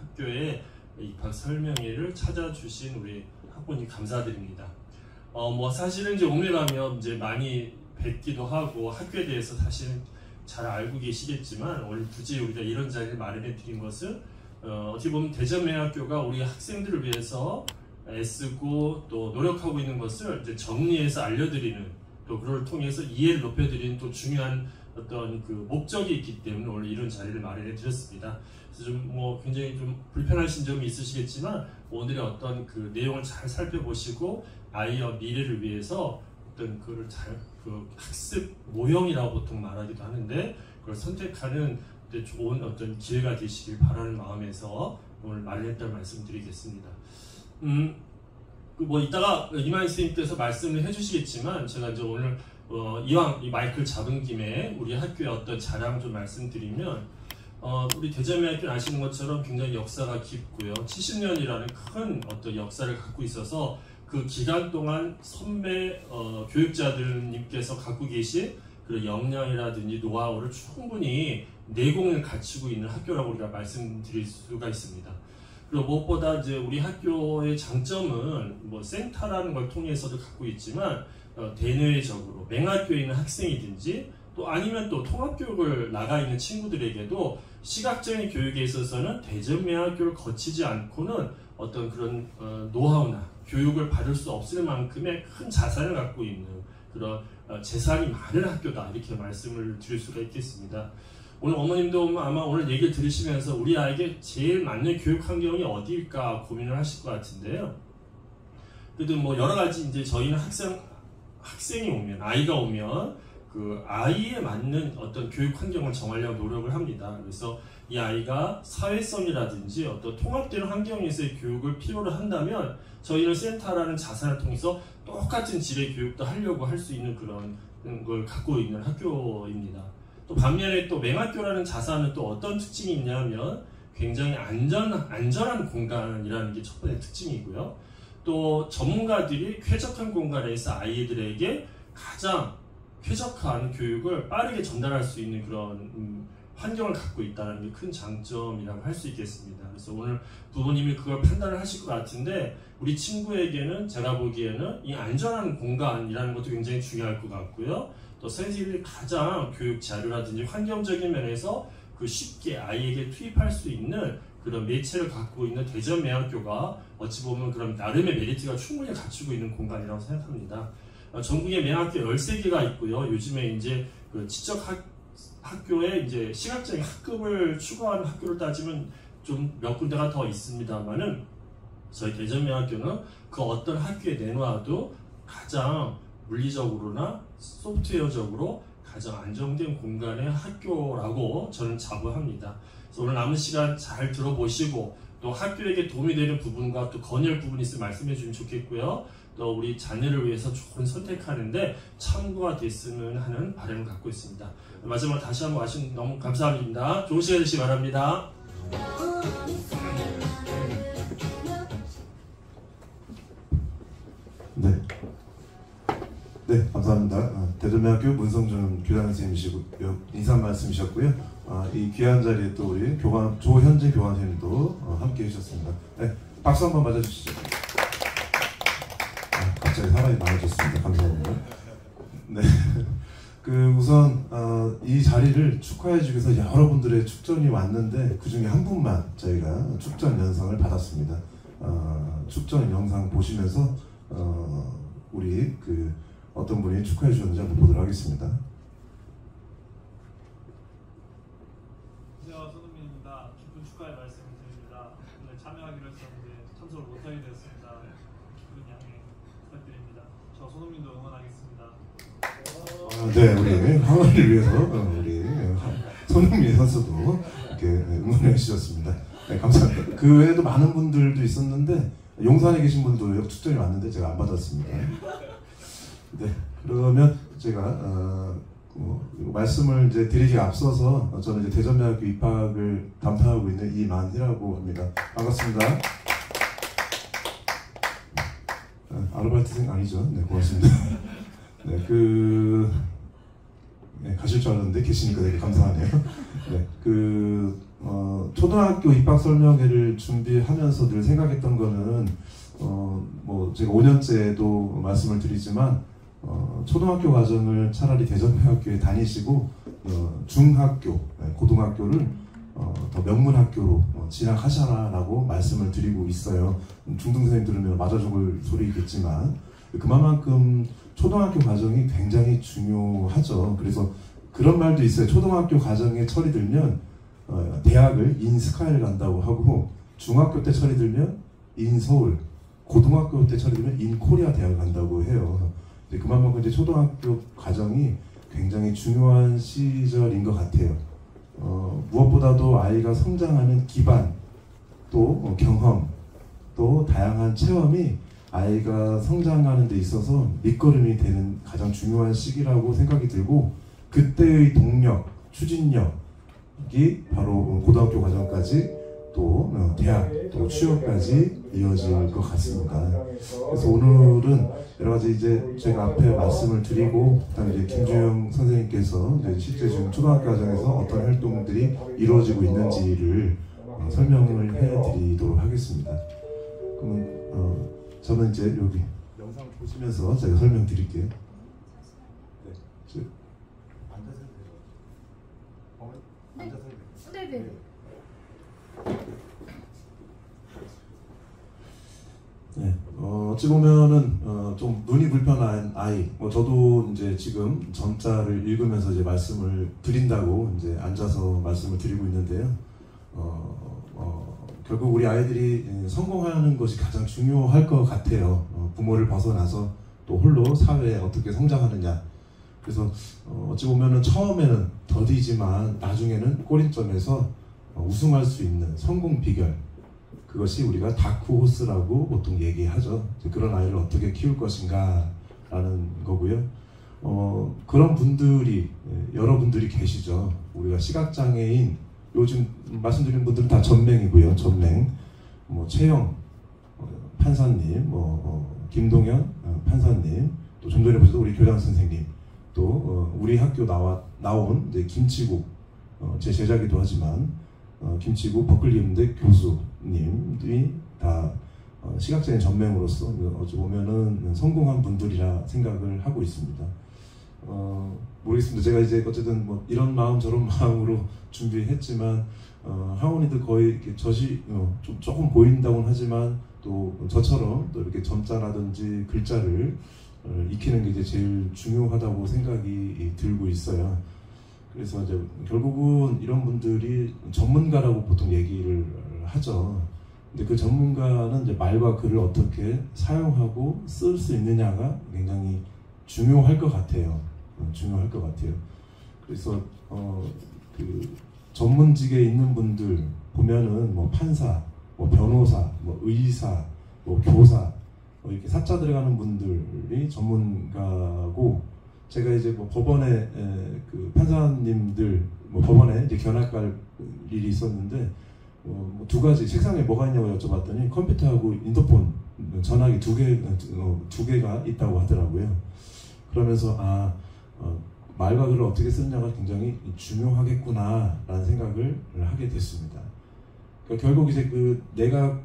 학교의 입학 설명회를 찾아주신 우리 학부모님 감사드립니다. 뭐 사실은 이제 오늘 가면 이제 많이 뵙기도 하고 학교에 대해서 사실 잘 알고 계시겠지만 오늘 굳이 우리가 이런 자리를 마련해 드린 것은 어떻게 보면 대전매학교가 우리 학생들을 위해서 애쓰고 또 노력하고 있는 것을 이제 정리해서 알려드리는, 또 그걸 통해서 이해를 높여드리는 또 중요한 어떤 그 목적이 있기 때문에 오늘 이런 자리를 마련해 드렸습니다. 그래서 좀 뭐 굉장히 좀 불편하신 점이 있으시겠지만 오늘의 어떤 그 내용을 잘 살펴보시고 아이의 미래를 위해서 어떤 그걸 잘 그 학습 모형이라고 보통 말하기도 하는데 그걸 선택하는 좋은 어떤 기회가 되시길 바라는 마음에서 오늘 마련했다는 말씀드리겠습니다. 뭐 이따가 이만희 선생님께서 말씀을 해주시겠지만 제가 이제 오늘 이왕 이 마이크를 잡은 김에 우리 학교의 어떤 자랑 좀 말씀드리면 우리 대전매학교는 아시는 것처럼 굉장히 역사가 깊고요. 70년이라는 큰 어떤 역사를 갖고 있어서 그 기간 동안 선배 교육자들님께서 갖고 계신 그 역량이라든지 노하우를 충분히 내공을 갖추고 있는 학교라고 우리가 말씀드릴 수가 있습니다. 그리고 무엇보다 이제 우리 학교의 장점은 뭐 센터라는 걸 통해서도 갖고 있지만 대내외적으로 맹학교에 있는 학생이든지 또 아니면 또 통합교육을 나가 있는 친구들에게도 시각적인 교육에 있어서는 대전매학교를 거치지 않고는 어떤 그런 노하우나 교육을 받을 수 없을 만큼의 큰 자산을 갖고 있는 그런 재산이 많은 학교다, 이렇게 말씀을 드릴 수가 있겠습니다. 오늘 어머님도 아마 오늘 얘기를 들으시면서 우리 아이에게 제일 맞는 교육 환경이 어디일까 고민을 하실 것 같은데요. 그래도 뭐 여러 가지 이제 저희는 학생이 오면, 아이가 오면 그 아이에 맞는 어떤 교육 환경을 정하려고 노력을 합니다. 그래서 이 아이가 사회성이라든지 어떤 통합되는 환경에서의 교육을 필요로 한다면 저희는 센터라는 자산을 통해서 똑같은 질의 교육도 하려고 할 수 있는 그런 걸 갖고 있는 학교입니다. 또 반면에 또 맹학교라는 자산은 또 어떤 특징이 있냐면 굉장히 안전한 공간이라는 게 첫 번째 특징이고요. 또 전문가들이 쾌적한 공간에서 아이들에게 가장 쾌적한 교육을 빠르게 전달할 수 있는 그런 환경을 갖고 있다는 게 큰 장점이라고 할 수 있겠습니다. 그래서 오늘 부모님이 그걸 판단을 하실 것 같은데 우리 친구에게는 제가 보기에는 이 안전한 공간이라는 것도 굉장히 중요할 것 같고요. 또 선생님이 가장 교육 자료라든지 환경적인 면에서 그 쉽게 아이에게 투입할 수 있는 그런 매체를 갖고 있는 대전매학교가 어찌 보면 그런 나름의 메리트가 충분히 갖추고 있는 공간이라고 생각합니다. 전국에 매학교 13개가 있고요. 요즘에 이제 그 지적 학교에 이제 시각적인 학급을 추구하는 학교를 따지면 좀 몇 군데가 더 있습니다만은 저희 대전매학교는 그 어떤 학교에 내놔도 가장 물리적으로나 소프트웨어적으로 가장 안정된 공간의 학교라고 저는 자부합니다. 그래서 오늘 남은 시간 잘 들어보시고 또 학교에게 도움이 되는 부분과 또 건의할 부분이 있으면 말씀해 주시면 좋겠고요. 또 우리 자녀를 위해서 좋은 선택하는데 참고가 됐으면 하는 바람을 갖고 있습니다. 마지막으로 다시 한번 와주셔서 너무 감사합니다. 좋은 시간 되시기 바랍니다. 네, 감사합니다. 대전매학교 문성준 교장 선생님이시고 인사 말씀이셨고요. 이 귀한 자리에 또 우리 조현진 교관 선생님도 함께 해주셨습니다. 네, 박수 한번 맞아주시죠. 갑자기 사람이 많아졌습니다. 감사합니다. 네, 우선 이 자리를 축하해주기 위해서 여러분들의 축전이 왔는데 그 중에 한 분만 저희가 축전 영상을 받았습니다. 축전 영상 보시면서 우리 어떤 분이 축하해 주셨는지 한번 보도록 하겠습니다. 안녕하세요, 손흥민입니다. 기쁜 축하의 말씀을 드립니다. 오늘 참여하기로 했었는데 참석을 못하게 되었습니다. 기쁜 양해 부탁드립니다. 저 손흥민도 응원하겠습니다. 네, 우리 황원을 위해서 우리 손흥민 선수도 이렇게 응원해 주셨습니다. 네, 감사합니다. 그 외에도 많은 분들도 있었는데 용산에 계신 분도 축전이 왔는데 제가 안 받았습니다. 네, 그러면 제가 말씀을 이제 드리기 앞서서 저는 이제 대전매학교 입학을 담당하고 있는 이만희라고 합니다. 반갑습니다. 아르바이트생 아니죠? 네, 고맙습니다. 네, 네, 가실 줄 알았는데 계시니까 되게 감사하네요. 네, 초등학교 입학 설명회를 준비하면서 늘 생각했던 거는 뭐 제가 5년째도 말씀을 드리지만 초등학교 과정을 차라리 대전대학교에 다니시고 중학교, 고등학교를 더 명문학교로 진학하셔라라고 말씀을 드리고 있어요. 중등생님 들으면 맞아 죽을 소리겠지만 그만큼 초등학교 과정이 굉장히 중요하죠. 그래서 그런 말도 있어요. 초등학교 과정에 철이 들면 대학을 인스카이를 간다고 하고, 중학교 때 철이 들면 인서울, 고등학교 때 철이 들면 인코리아 대학을 간다고 해요. 그만큼 이제 초등학교 과정이 굉장히 중요한 시절인 것 같아요. 무엇보다도 아이가 성장하는 기반, 또 경험, 또 다양한 체험이 아이가 성장하는 데 있어서 밑거름이 되는 가장 중요한 시기라고 생각이 들고, 그때의 동력, 추진력이 바로 고등학교 과정까지 또 대학, 또 취업까지 이어질 것 같습니다. 그래서 오늘은 여러 가지 이제 제가 앞에 말씀을 드리고, 그다음에 이제 김주영 선생님께서 이제 실제 지금 초등학교 과정에서 어떤 활동들이 이루어지고 있는지를 설명을 해드리도록 하겠습니다. 그러면 저는 이제 여기 영상을 보시면서 제가 설명드릴게요. 네, 앉아서 해도 돼요. 앉아서 해도 돼요. 네네. 네, 어찌 보면은 좀 눈이 불편한 아이, 저도 이제 지금 전자를 읽으면서 이제 말씀을 드린다고 이제 앉아서 말씀을 드리고 있는데요. 결국 우리 아이들이 성공하는 것이 가장 중요할 것 같아요. 부모를 벗어나서 또 홀로 사회에 어떻게 성장하느냐. 그래서 어찌 보면은 처음에는 더디지만 나중에는 꼬림점에서 우승할 수 있는 성공 비결, 그것이 우리가 다크호스라고 보통 얘기하죠. 그런 아이를 어떻게 키울 것인가 라는 거고요. 그런 분들이, 여러분들이 계시죠. 우리가 시각장애인, 요즘 말씀드린 분들은 다 전맹이고요. 전맹, 최영 판사님, 김동현 판사님, 또 좀 전에 보셔도 우리 교장 선생님, 또 우리 학교 나온 이제 김치국, 제 제자기도 하지만 김치국 버클리 음대 교수님들이 다 시각장애인 전맹으로서 어찌 보면은 성공한 분들이라 생각을 하고 있습니다. 모르겠습니다. 제가 이제 어쨌든 이런 마음 저런 마음으로 준비했지만 하원이도 거의 이렇게 좀 조금 보인다고는 하지만 또 저처럼 또 이렇게 점자라든지 글자를 익히는 게 이제 제일 중요하다고 생각이 들고 있어요. 그래서 이제 결국은 이런 분들이 전문가라고 보통 얘기를 하죠. 근데 그 전문가는 이제 말과 글을 어떻게 사용하고 쓸 수 있느냐가 굉장히 중요할 것 같아요. 중요할 것 같아요. 그래서 그 전문직에 있는 분들 보면은 판사, 변호사, 의사, 교사, 이렇게 사자 들어가는 분들이 전문가고, 제가 이제 법원에 그 판사님들 법원에 이제 견학 갈 일이 있었는데 두 가지 책상에 뭐가 있냐고 여쭤봤더니 컴퓨터하고 인터폰 전화기 두 개가 있다고 하더라고요. 그러면서 말과 글을 어떻게 쓰느냐가 굉장히 중요하겠구나라는 생각을 하게 됐습니다. 그러니까 결국 이제 내가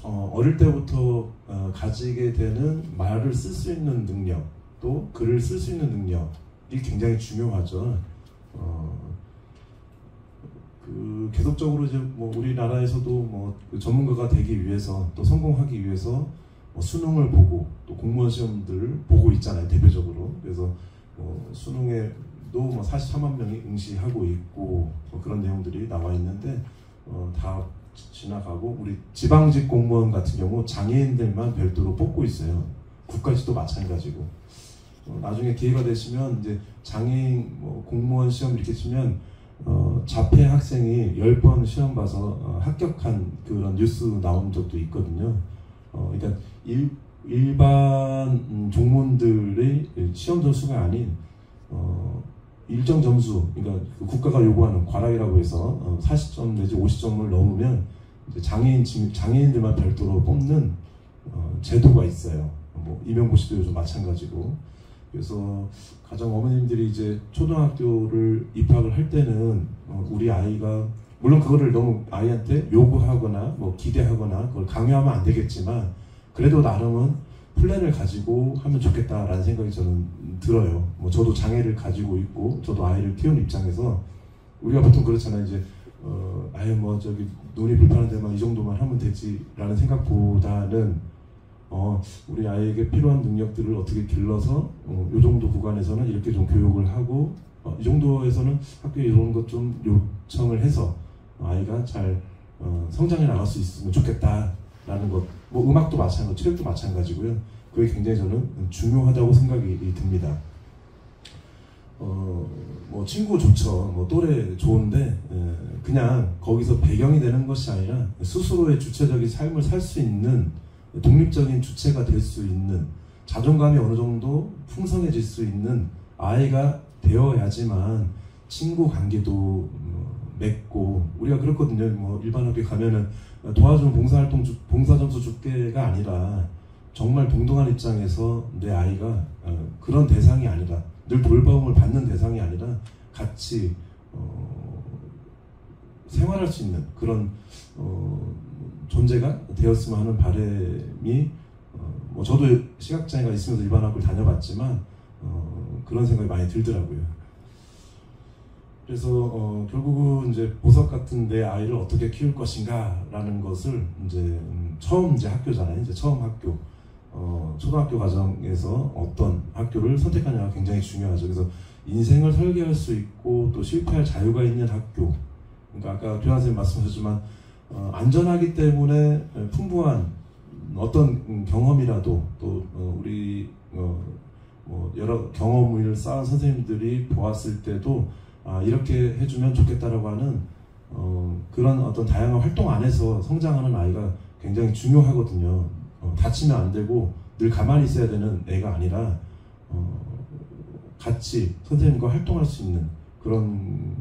어릴 때부터 가지게 되는 말을 쓸 수 있는 능력, 또 글을 쓸 수 있는 능력이 굉장히 중요하죠. 계속적으로 이제 우리나라에서도 전문가가 되기 위해서, 또 성공하기 위해서 수능을 보고 또 공무원 시험들을 보고 있잖아요, 대표적으로. 그래서 수능에도 43만 명이 응시하고 있고 그런 내용들이 나와 있는데 다 지나가고, 우리 지방직 공무원 같은 경우 장애인들만 별도로 뽑고 있어요. 국가직도 마찬가지고. 나중에 기회가 되시면 이제 장애인 공무원 시험 이렇게 치면 자폐 학생이 10번 시험 봐서 합격한 그런 뉴스 나온 적도 있거든요. 그러니까 일반 종문들의 시험 점수가 아닌 일정 점수, 그러니까 국가가 요구하는 과락이라고 해서 40점 내지 50점을 넘으면 이제 장애인들만 별도로 뽑는 제도가 있어요. 임용고시도 요즘 마찬가지고. 그래서 가정 어머님들이 이제 초등학교를 입학을 할 때는 우리 아이가 물론 그거를 너무 아이한테 요구하거나 뭐 기대하거나 그걸 강요하면 안 되겠지만 그래도 나름은 플랜을 가지고 하면 좋겠다라는 생각이 저는 들어요. 뭐 저도 장애를 가지고 있고 저도 아이를 키우는 입장에서 우리가 보통 그렇잖아요. 이제 아유 뭐 저기 눈이 불편한데 막 이 정도만 하면 되지라는 생각보다는 우리 아이에게 필요한 능력들을 어떻게 길러서 이 정도 구간에서는 이렇게 좀 교육을 하고 이 정도에서는 학교에 이런 것 좀 요청을 해서 아이가 잘 성장해 나갈 수 있으면 좋겠다라는 것. 뭐 음악도 마찬가지고 체력도 마찬가지고요. 그게 굉장히 저는 중요하다고 생각이 듭니다. 뭐 친구 좋죠. 뭐 또래 좋은데 그냥 거기서 배경이 되는 것이 아니라 스스로의 주체적인 삶을 살 수 있는 독립적인 주체가 될 수 있는 자존감이 어느 정도 풍성해질 수 있는 아이가 되어야지만 친구 관계도 맺고 우리가 그렇거든요. 뭐 일반 학교 가면은 도와주는 봉사활동 봉사 점수 줄게가 아니라 정말 동등한 입장에서 내 아이가 그런 대상이 아니라 늘 돌봄을 받는 대상이 아니라 같이 생활할 수 있는 그런 존재가 되었으면 하는 바람이 뭐 저도 시각장애가 있으면서 일반 학교를 다녀봤지만 그런 생각이 많이 들더라고요. 그래서 결국은 이제 보석 같은 내 아이를 어떻게 키울 것인가라는 것을 이제 처음 이제 학교잖아요. 이제 처음 학교 초등학교 과정에서 어떤 학교를 선택하냐가 굉장히 중요하죠. 그래서 인생을 설계할 수 있고 또 실패할 자유가 있는 학교. 그러니까 아까 교장 선생님 말씀하셨지만 안전하기 때문에 풍부한 어떤 경험이라도 또 우리 뭐 여러 경험을 쌓은 선생님들이 보았을 때도 이렇게 해주면 좋겠다라고 하는 그런 어떤 다양한 활동 안에서 성장하는 아이가 굉장히 중요하거든요. 다치면 안 되고 늘 가만히 있어야 되는 애가 아니라 같이 선생님과 활동할 수 있는 그런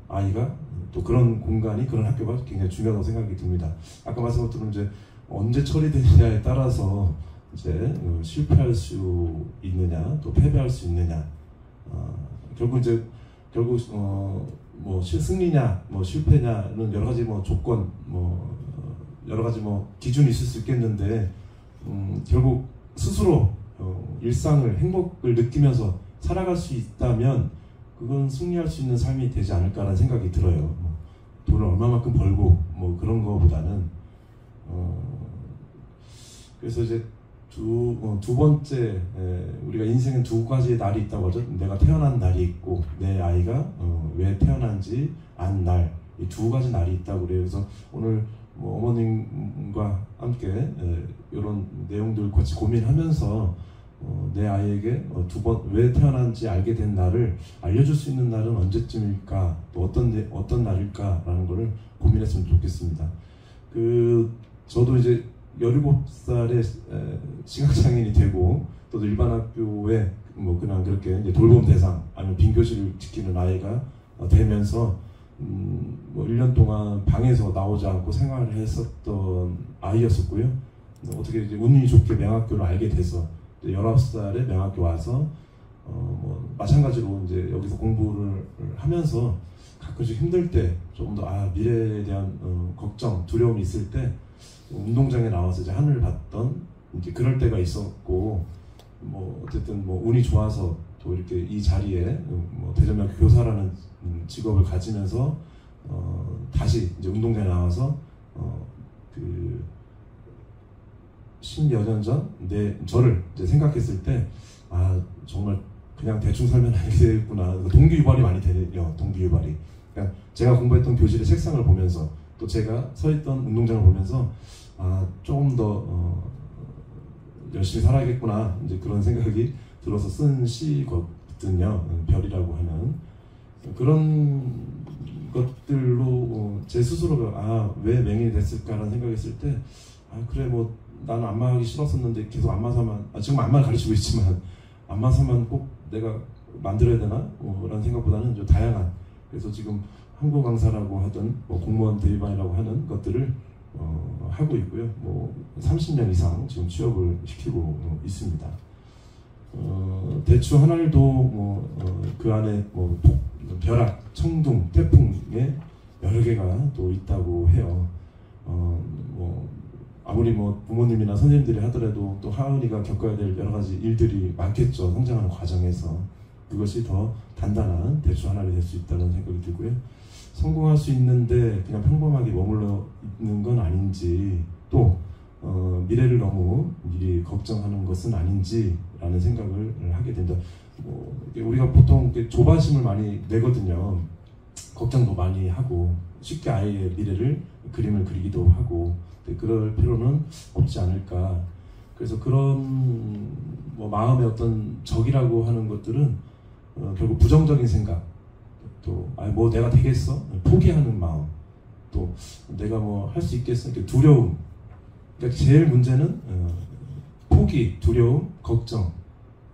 아이가 또 그런 공간이 그런 학교가 굉장히 중요하다고 생각이 듭니다. 아까 말씀한 것처럼 이제 언제 처리되느냐에 따라서 이제 실패할 수 있느냐 또 패배할 수 있느냐 결국 뭐 승리냐 뭐 실패냐는 여러 가지 뭐 조건 뭐 여러 가지 뭐 기준이 있을 수 있겠는데 결국 스스로 일상을 행복을 느끼면서 살아갈 수 있다면 그건 승리할 수 있는 삶이 되지 않을까라는 생각이 들어요. 돈을 얼마만큼 벌고 뭐 그런 거보다는 그래서 이제 두 번째 우리가 인생엔 두 가지의 날이 있다고 하죠. 내가 태어난 날이 있고 내 아이가 왜 태어난지 안 날, 이 두 가지 날이 있다고 그래요. 그래서 오늘 뭐 어머님과 함께 이런 내용들 같이 고민하면서 내 아이에게 왜 태어난지 알게 된 날을 알려줄 수 있는 날은 언제쯤일까, 또 어떤 날일까라는 거를 고민했으면 좋겠습니다. 저도 이제 17살에 시각장애인이 되고 또 일반 학교에 뭐 그냥 그렇게 이제 돌봄 대상 아니면 빈 교실을 지키는 아이가 되면서 뭐 1년 동안 방에서 나오지 않고 생활을 했었던 아이였었고요. 어떻게 이제 운이 좋게 명학교를 알게 돼서 19살에 명학교 와서 뭐 마찬가지로 이제 여기서 공부를 하면서 가끔씩 힘들 때 조금 더 미래에 대한 걱정, 두려움이 있을 때 운동장에 나와서 이제 하늘을 봤던 이제 그럴 때가 있었고, 뭐 어쨌든 뭐 운이 좋아서 또 이렇게 이 자리에 뭐 대전명학교 교사라는 직업을 가지면서 다시 이제 운동장에 나와서 그 10여 년 전 저를 이제 생각했을 때 정말 그냥 대충 살면 안 되겠구나. 동기유발이 많이 되네요. 동기유발이. 그러니까 제가 공부했던 교실의 책상을 보면서 또 제가 서 있던 운동장을 보면서 조금 더 열심히 살아야겠구나, 이제 그런 생각이 들어서 쓴 시거든요. 별이라고 하는 그런 것들로 제 스스로가 왜 맹인이 됐을까라는 생각했을 때 그래 뭐 나는 안마하기 싫었었는데 계속 안마사만 지금 안마를 가르치고 있지만 안마사만 꼭 내가 만들어야 되나? 라는 생각보다는 좀 다양한, 그래서 지금 한국 강사라고 하던 뭐 공무원 대리반이라고 하는 것들을 하고 있고요. 뭐 30년 이상 지금 취업을 시키고 있습니다. 대추 한 알도 그 안에 벼락, 청둥, 태풍에 여러 개가 또 있다고 해요. 아무리 부모님이나 선생님들이 하더라도 또 하은이가 겪어야 될 여러 가지 일들이 많겠죠. 성장하는 과정에서. 그것이 더 단단한 대추 한 알이 될 수 있다는 생각이 들고요. 성공할 수 있는데 그냥 평범하게 머물러 있는 건 아닌지, 또 미래를 너무 미리 걱정하는 것은 아닌지라는 생각을 하게 된다. 우리가 보통 조바심을 많이 내거든요. 걱정도 많이 하고 쉽게 아이의 미래를 그림을 그리기도 하고, 그럴 필요는 없지 않을까. 그래서 그런 마음의 어떤 적이라고 하는 것들은 결국 부정적인 생각, 또 내가 되겠어? 포기하는 마음, 또 내가 할 수 있겠어? 두려움. 그러니까 제일 문제는 포기, 두려움, 걱정,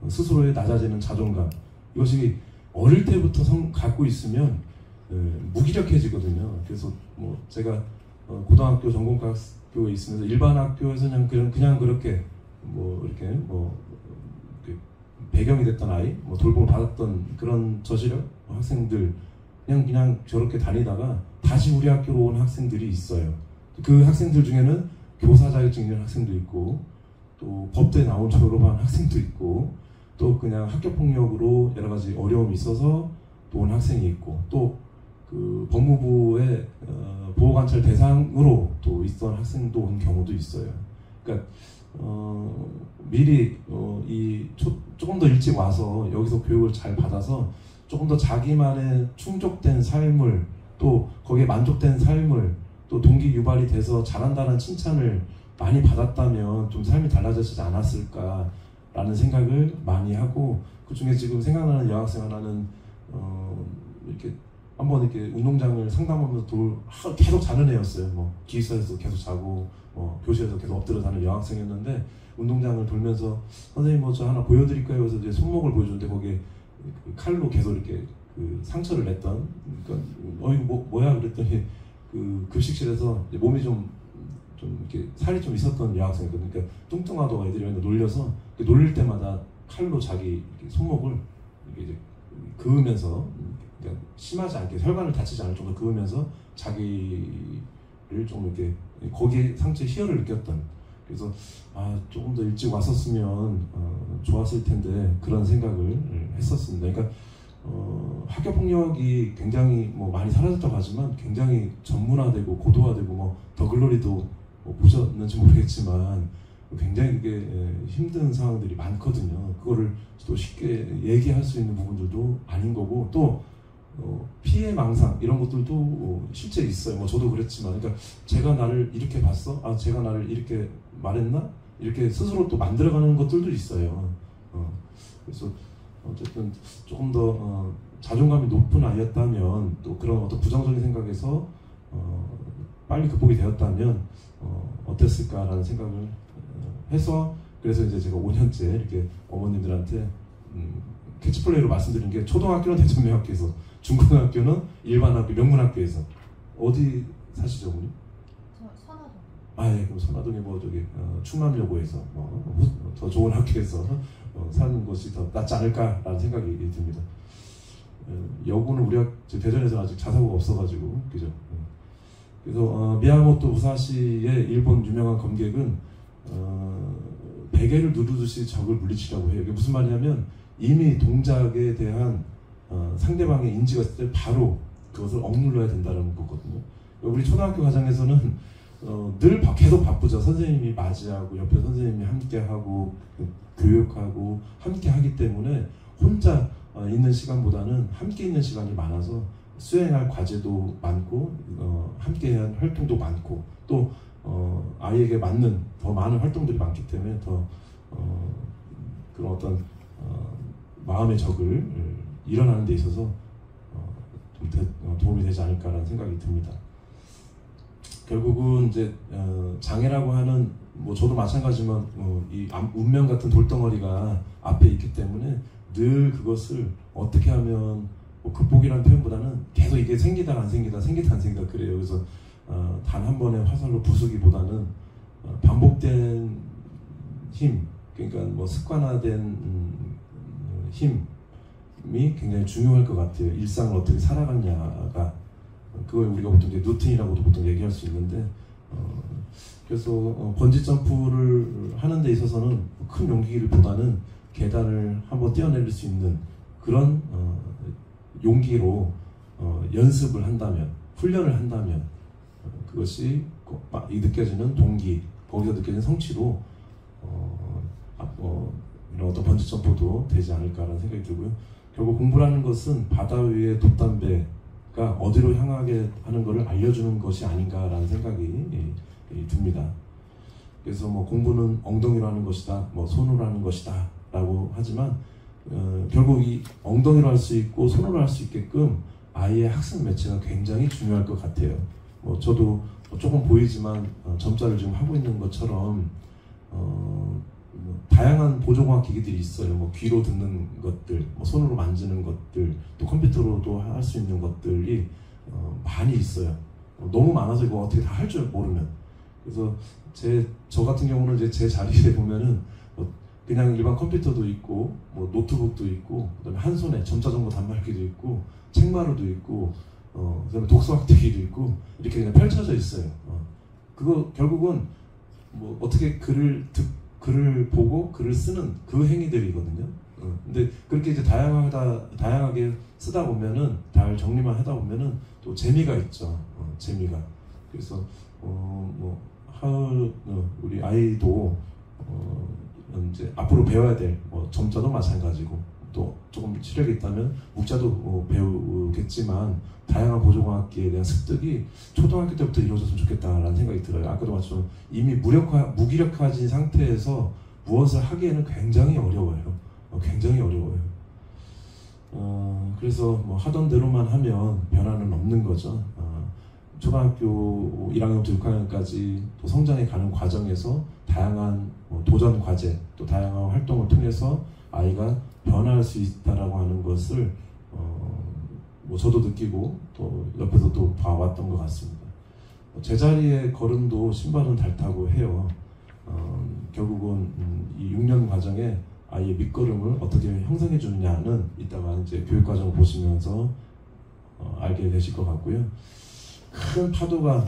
스스로의 낮아지는 자존감. 이것이 어릴 때부터 갖고 있으면 무기력해지거든요. 그래서 제가 고등학교 전공학교에 있으면서 일반 학교에서 그냥 그렇게 이렇게 배경이 됐던 아이, 돌봄을 받았던 그런 저시력 학생들, 그냥 저렇게 다니다가 다시 우리 학교로 온 학생들이 있어요. 그 학생들 중에는 교사 자격증 있는 학생도 있고, 또 법대 나온 졸업한 학생도 있고, 또 그냥 학교폭력으로 여러 가지 어려움이 있어서 또 온 학생이 있고, 또 그 법무부의 보호관찰 대상으로 또 있던 학생도 온 경우도 있어요. 그러니까 미리 조금 더 일찍 와서 여기서 교육을 잘 받아서 조금 더 자기만의 충족된 삶을, 또 거기에 만족된 삶을, 또 동기 유발이 돼서 잘한다는 칭찬을 많이 받았다면 좀 삶이 달라지지 않았을까라는 생각을 많이 하고, 그 중에 지금 생각나는 여학생 하나는 이렇게 한번 이렇게 운동장을 상담하면서 계속 자는 애였어요. 기숙사에서 계속 자고 교실에서 계속 엎드려 자는 여학생이었는데, 운동장을 돌면서 선생님 저 하나 보여드릴까요? 그래서 이제 손목을 보여주는데 거기에 칼로 계속 이렇게 상처를 냈던, 그러니까 이거 뭐야 그랬더니 그 급식실에서 몸이 좀 이렇게 살이 좀 있었던 여학생이거든요. 그러니까 뚱뚱하다고 애들이 맨날 놀려서 놀릴 때마다 칼로 자기 손목을 이렇게 이제 그으면서, 그러니까 심하지 않게 혈관을 다치지 않을 정도로 그으면서 자기를 좀 이렇게 거기에 상처에 희열을 느꼈던. 그래서 조금 더 일찍 왔었으면 좋았을 텐데 그런 생각을 했었습니다. 그러니까 학교 폭력이 굉장히 많이 사라졌다고 하지만 굉장히 전문화되고 고도화되고 더글로리도 보셨는지 모르겠지만 굉장히 그게 힘든 상황들이 많거든요. 그거를 또 쉽게 얘기할 수 있는 부분들도 아닌 거고, 또 피해 망상 이런 것들도 실제 있어요. 저도 그랬지만, 그러니까 제가 나를 이렇게 봤어? 제가 나를 이렇게 말했나? 이렇게 스스로 또 만들어가는 것들도 있어요. 그래서 어쨌든 조금 더 자존감이 높은 아이였다면, 또 그런 어떤 부정적인 생각에서 빨리 극복이 되었다면 어땠을까라는 생각을 해서, 그래서 이제 제가 5년째 이렇게 어머님들한테 캐치플레이로 말씀드린 게, 초등학교는 대전명학교에서, 중고등학교는 일반 학교, 명문학교에서. 어디 사시죠, 어머니? 저 선화동. 예, 그럼 선화동에 충남여고에서 더 좋은 학교에서 사는 것이 더 낫지 않을까라는 생각이 듭니다. 여고는 우리가 대전에서 아직 자사고가 없어가지고, 그죠? 그래서 미야모토 무사시의 일본 유명한 검객은 베개를 누르듯이 적을 물리치라고 해요. 이게 무슨 말이냐면, 이미 동작에 대한 상대방의 인지가 있을 때 바로 그것을 억눌러야 된다는 거거든요. 우리 초등학교 과정에서는 늘 계속 바쁘죠. 선생님이 맞이하고 옆에 선생님이 함께하고 교육하고 함께 하기 때문에 혼자 있는 시간보다는 함께 있는 시간이 많아서 수행할 과제도 많고 함께해야 할 활동도 많고, 또 아이에게 맞는 더 많은 활동들이 많기 때문에 더 그런 어떤 마음의 적을 일어나는 데 있어서 좀 도움이 되지 않을까라는 생각이 듭니다. 결국은 이제 장애라고 하는, 저도 마찬가지지만 이 운명 같은 돌덩어리가 앞에 있기 때문에 늘 그것을 어떻게 하면 극복이라는 표현보다는 계속 이게 생기다 안 생기다 그래요. 그래서 단 한 번의 화살로 부수기보다는 반복된 힘, 그러니까 습관화된 힘이 굉장히 중요할 것 같아요. 일상을 어떻게 살아갔냐가 그걸 우리가 보통 이제 루틴이라고도 보통 얘기할 수 있는데 그래서 번지 점프를 하는 데 있어서는 큰 용기보다는 계단을 한번 뛰어내릴 수 있는 그런 용기로 연습을 한다면, 훈련을 한다면 그것이 느껴지는 동기, 거기서 느껴지는 성취로 이런 어떤 번지 점프도 되지 않을까라는 생각이 들고요. 결국 공부라는 것은 바다 위의 돛담배가 어디로 향하게 하는 것을 알려주는 것이 아닌가라는 생각이 듭니다. 그래서 뭐 공부는 엉덩이로 하는 것이다, 뭐 손으로 하는 것이다 라고 하지만 결국 이 엉덩이로 할 수 있고 손으로 할 수 있게끔 아이의 학습 매체가 굉장히 중요할 것 같아요. 뭐 저도 조금 보이지만 점자를 지금 하고 있는 것처럼 다양한 보조공학 기기들이 있어요. 뭐 귀로 듣는 것들, 뭐 손으로 만지는 것들, 또 컴퓨터로도 할 수 있는 것들이 많이 있어요. 너무 많아서 이거 어떻게 다 할 줄 모르면. 그래서 저 같은 경우는 이제 제 자리에 보면은 그냥 일반 컴퓨터도 있고, 뭐 노트북도 있고, 그다음에 한 손에 점자 정보 단말기도 있고, 책마루도 있고, 그다음에 독서학대기도 있고 이렇게 그냥 펼쳐져 있어요. 그거 결국은 뭐 어떻게 글을 보고 글을 쓰는 그 행위들이거든요. 근데 그렇게 이제 다양하게 쓰다 보면은 잘 정리만 하다 보면은 또 재미가 있죠. 재미가. 그래서 우리 아이도 이제 앞으로 배워야 될 점자도 마찬가지고 또 조금 시력이 있다면 묵자도 배우겠지만 다양한 보조공학기에 대한 습득이 초등학교 때부터 이루어졌으면 좋겠다라는 생각이 들어요. 아까도 말씀처럼 이미 무기력해진 상태에서 무엇을 하기에는 굉장히 어려워요. 굉장히 어려워요. 그래서 뭐 하던 대로만 하면 변화는 없는 거죠. 초등학교 1학년부터 6학년까지 또 성장해 가는 과정에서 다양한 도전 과제 또 다양한 활동을 통해서 아이가 변화할 수 있다라고 하는 것을 저도 느끼고 또 옆에서 또 봐왔던 것 같습니다. 제자리의 걸음도 신발은 닳다고 해요. 결국은 이 6년 과정에 아이의 밑거름을 어떻게 형성해 주느냐는 이따가 이제 교육 과정을 보시면서 알게 되실 것 같고요. 큰 파도가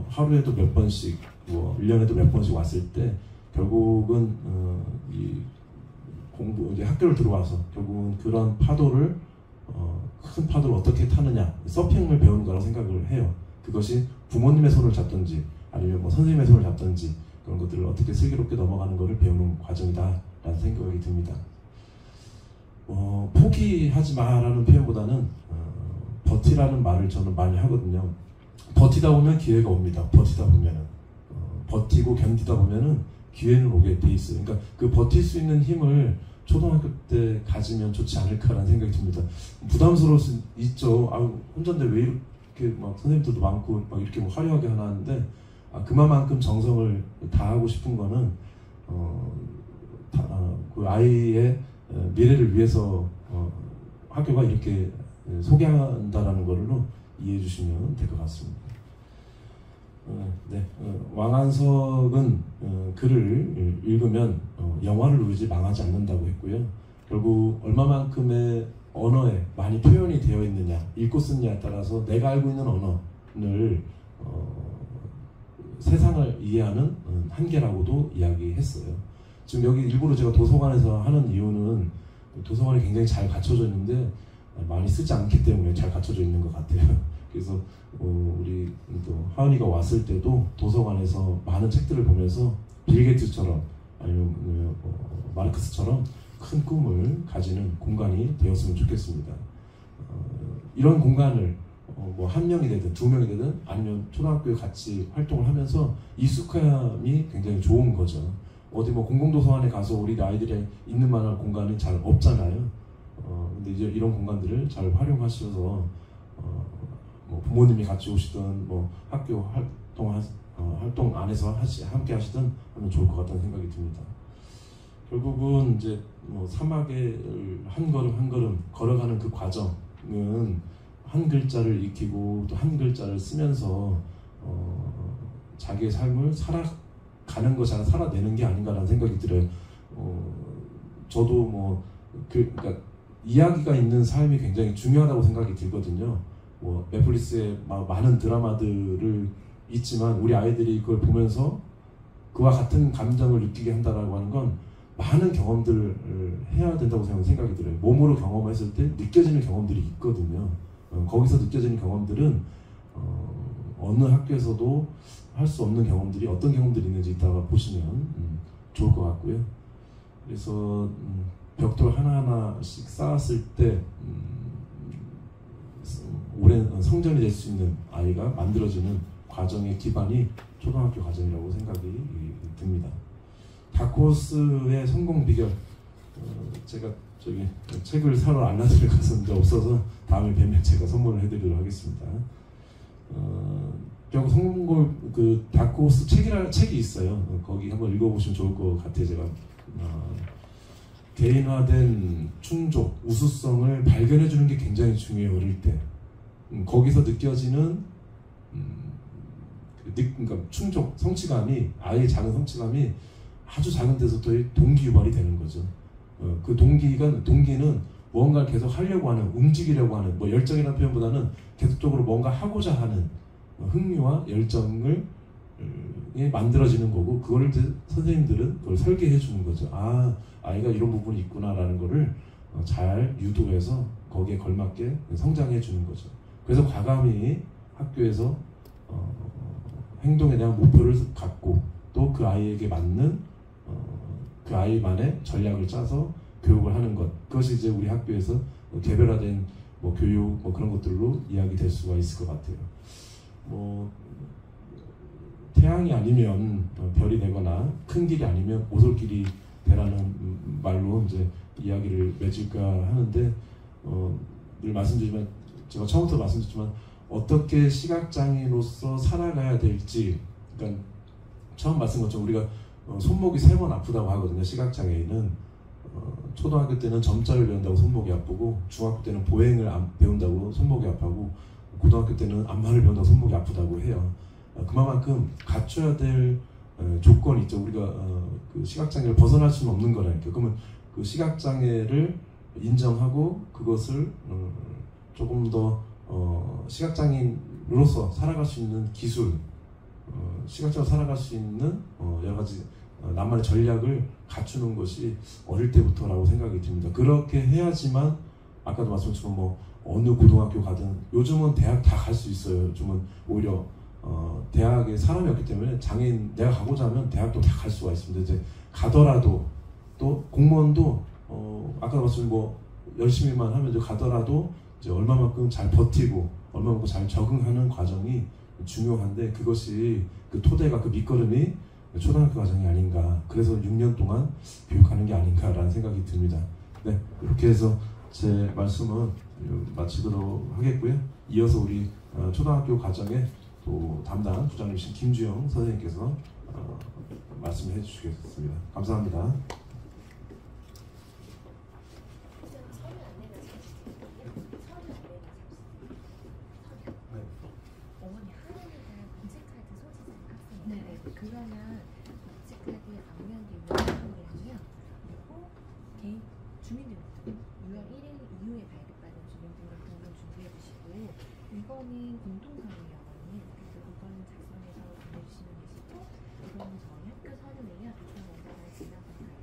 하루에도 몇 번씩, 1년에도 몇 번씩 왔을 때 결국은 이 이제 학교를 들어와서 결국은 그런 파도를 큰 파도를 어떻게 타느냐, 서핑을 배우는 거라고 생각을 해요. 그것이 부모님의 손을 잡든지 아니면 선생님의 손을 잡든지 그런 것들을 어떻게 슬기롭게 넘어가는 것을 배우는 과정이다라는 생각이 듭니다. 포기하지 마라는 표현보다는 버티라는 말을 저는 많이 하거든요. 버티다 보면 기회가 옵니다. 버티다 보면은 버티고 견디다 보면은 기회는 오게 돼 있어요. 그러니까 그 버틸 수 있는 힘을 초등학교 때 가지면 좋지 않을까라는 생각이 듭니다. 부담스러울 수 있죠. 혼자인데 왜 이렇게 선생님들도 많고 이렇게 화려하게 하는데 그만큼 정성을 다하고 싶은 거는 그 아이의 미래를 위해서 학교가 이렇게 소개한다라는 걸로 이해해 주시면 될 것 같습니다. 왕한석은 글을 읽으면 영화를 울지 망하지 않는다고 했고요. 결국 얼마만큼의 언어에 많이 표현이 되어 있느냐, 읽고 쓰느냐에 따라서 내가 알고 있는 언어를 세상을 이해하는 한계라고도 이야기했어요. 지금 여기 일부러 제가 도서관에서 하는 이유는 도서관이 굉장히 잘 갖춰져 있는데 많이 쓰지 않기 때문에 잘 갖춰져 있는 것 같아요. 그래서 우리 또 하은이가 왔을 때도 도서관에서 많은 책들을 보면서 빌 게이츠처럼 아니면 마르크스처럼 큰 꿈을 가지는 공간이 되었으면 좋겠습니다. 이런 공간을 한 명이 되든 두 명이 되든 아니면 초등학교에 같이 활동을 하면서 익숙함이 굉장히 좋은 거죠. 어디 공공도서관에 가서 우리 아이들이 있는 만한 공간이 잘 없잖아요. 근데 이제 이런 공간들을 잘 활용하셔서 부모님이 같이 오시든 학교 활동 안에서 함께 하시든 하면 좋을 것 같다는 생각이 듭니다. 결국은 이제 사막에 한 걸음 한 걸음 걸어가는 그 과정은 한 글자를 익히고 또 한 글자를 쓰면서 자기의 삶을 살아가는 것이 아니라 살아내는 게 아닌가라는 생각이 들어요. 저도 그러니까 이야기가 있는 삶이 굉장히 중요하다고 생각이 들거든요. 뭐 넷플릭스에 많은 드라마들을 있지만 우리 아이들이 그걸 보면서 그와 같은 감정을 느끼게 한다라고 하는 건 많은 경험들을 해야 된다고 생각이 들어요. 몸으로 경험했을 때 느껴지는 경험들이 있거든요. 거기서 느껴지는 경험들은 어느 학교에서도 할 수 없는 경험들이 어떤 경험들이 있는지 이따가 보시면 좋을 것 같고요. 그래서 벽돌 하나하나씩 쌓았을 때 오랜 성전이 될 수 있는 아이가 만들어지는 과정의 기반이 초등학교 과정이라고 생각이 듭니다. 다크호스의 성공 비결, 제가 저기 책을 사러 알라딘을 갔었는데 없어서 다음에 뵈면 제가 선물을 해드리도록 하겠습니다. 결국 성공 그 다크호스 책이 있어요. 거기 한번 읽어보시면 좋을 것 같아요. 제가 개인화된 충족, 우수성을 발견해주는 게 굉장히 중요해요. 어릴 때 거기서 느껴지는 그러니까 충족, 성취감이 아이의 작은 성취감이 아주 작은 데서부터 동기 유발이 되는 거죠. 그 동기는 뭔가를 계속 하려고 하는, 움직이려고 하는, 뭐 열정이라는 표현보다는 계속적으로 뭔가 하고자 하는 흥미와 열정을 만들어지는 거고, 그거를 이제 선생님들은 그걸 설계해 주는 거죠. 아, 아이가 이런 부분이 있구나라는 거를 잘 유도해서 거기에 걸맞게 성장해 주는 거죠. 그래서 과감히 학교에서 행동에 대한 목표를 갖고 또 그 아이에게 맞는 그 아이만의 전략을 짜서 교육을 하는 것, 그것이 이제 우리 학교에서 개별화된 뭐 교육 뭐 그런 것들로 이야기될 수가 있을 것 같아요. 뭐 태양이 아니면 별이 되거나 큰 길이 아니면 오솔길이 되라는 말로 이제 이야기를 맺을까 하는데, 늘 말씀드리지만 제가 처음부터 말씀드렸지만 어떻게 시각장애로서 살아가야 될지, 그러니까 처음 말씀 것처럼 우리가 손목이 3번 아프다고 하거든요. 시각장애인은 초등학교 때는 점자를 배운다고 손목이 아프고, 중학교 때는 보행을 배운다고 손목이 아프고, 고등학교 때는 안마를 배운다고 손목이 아프다고 해요. 그만큼 갖춰야 될 조건이 있죠. 우리가 그 시각장애를 벗어날 수는 없는 거라니까요. 그러면 그 시각장애를 인정하고 그것을 조금 더 시각장애인으로서 살아갈 수 있는 기술, 시각장애로 살아갈 수 있는 여러 가지 나만의 전략을 갖추는 것이 어릴 때부터라고 생각이 듭니다. 그렇게 해야지만 아까도 말씀드렸지만 뭐 어느 고등학교 가든, 요즘은 대학 다 갈 수 있어요. 요즘은 오히려 대학에 사람이 없기 때문에 장애인 내가 가고자 하면 대학도 다 갈 수가 있습니다. 이제 가더라도 또 공무원도 아까 말씀 뭐 열심히만 하면 이제 가더라도 이제 얼마만큼 잘 버티고 얼마만큼 잘 적응하는 과정이 중요한데, 그것이 그 토대가, 그 밑거름이 초등학교 과정이 아닌가, 그래서 6년 동안 교육하는 게 아닌가라는 생각이 듭니다. 네, 이렇게 해서 제 말씀은 마치도록 하겠고요. 이어서 우리 초등학교 과정의 또 담당 부장님이신 김주영 선생님께서 말씀해 주시겠습니다. 감사합니다. 어머니 하은이가 공책카드 소지자인 학생이에요. 네. 그러면 공책카드 앞면 뒷면 사용이랑요. 그리고 개인 주민등록증 6월 1일 이후에 발급받은 주민등록증을 준비해 주시고, 이거는 공통사무예요, 어머니. 그래서 이거는 작성해서 보내주시면 되시고, 이거는 저희 학교 서류예요. 이건 원장을 지나간다.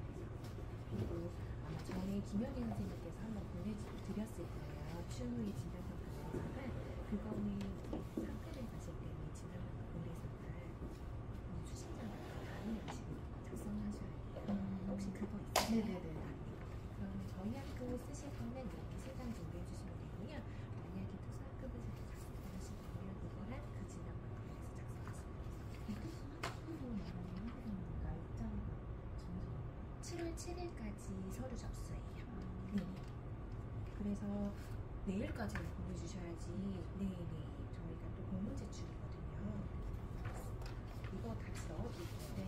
그리고 아마 저희 김현희 선생님께서 한번 보내드렸을 거예요. 추후에 진단평가 그거는 학교를 가실 때는 진단평가 보내서날 수신자가 다른 양식으로 작성하셔야 돼요. 혹시 그거 있으세요? 네네네. 그러면 저희 학교 쓰실 거는 이렇게 3장 준비해 주시면 되고요. 만약에 특수학급에서 작성하시면 그거랑 그 진단평가 보내서 작성하시면 돼요. 특수학급으로 말하는 날짜 정정 7월 7일까지 서류 접수예요. 네. 그래서 내일까지 보내주셔야지. 네네. 저희가 또 공문 제출이거든요. 이거 같이 넣어드릴게요. 네.